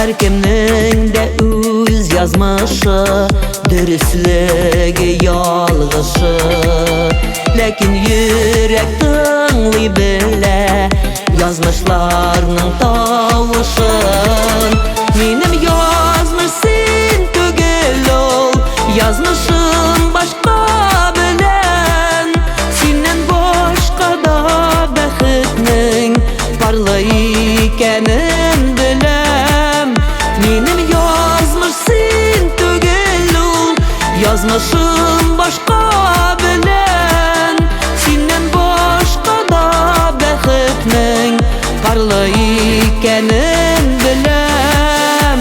Her kimning de öz yazmışı, dürüstlüğü yalgışı. Lekin yürek tınlay bile yazmışlarning tavışın. Menim yazmış sen tügel ol, yazmışım başka bilen. Senden başka da baxtning parlay ikenin bilem. Menim yazmış sen tügel ol, yazmışım başka bilen. Senden başka da baxtning parlay ikenin bilem.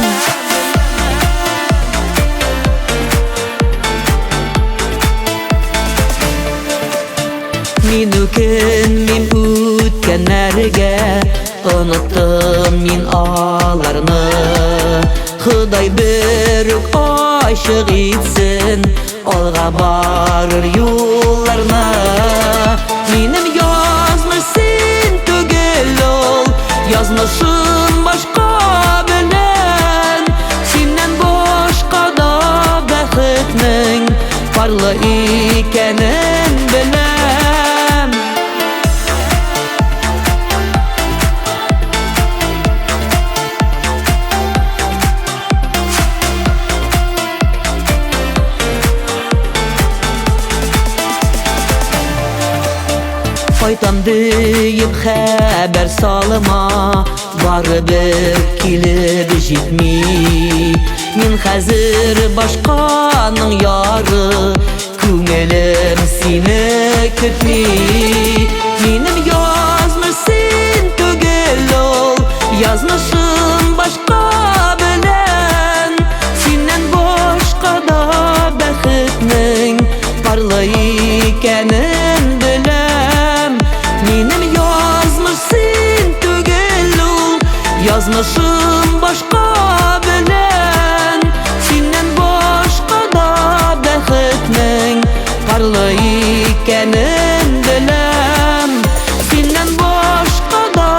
Min ökenmem ötkenlerge, unuttum min ağlarını. Xuday berük aşık etsin, olga barır yollarına. Menim yazmış sen tügel ol, yazmışım başka bilen. Senden başka da baxtning parla ikenin bilem. Qaytam deyip xabar salma, baribir kelib jetmey. Men hazir başqaning yori, ko'nglim seni kutmey. Menim yazmış sen tügel ol, yazmışım başka bilen. Senden başka da baxtning parlay ikenin bilem. Menim yazmış sen tügel ol, yazmışım başka bilen. Senden başka da baxtning parlay ikenin bilem. Senden başka da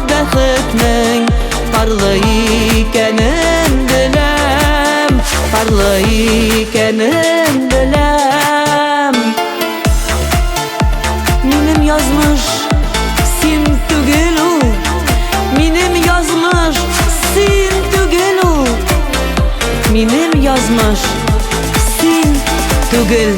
baxtning parlay ikenin bilem. Parlay ikenin bilem. Menim yazmış sen tügel ol, menim yazmış sen tügel ol. Menim yazmış sen tügel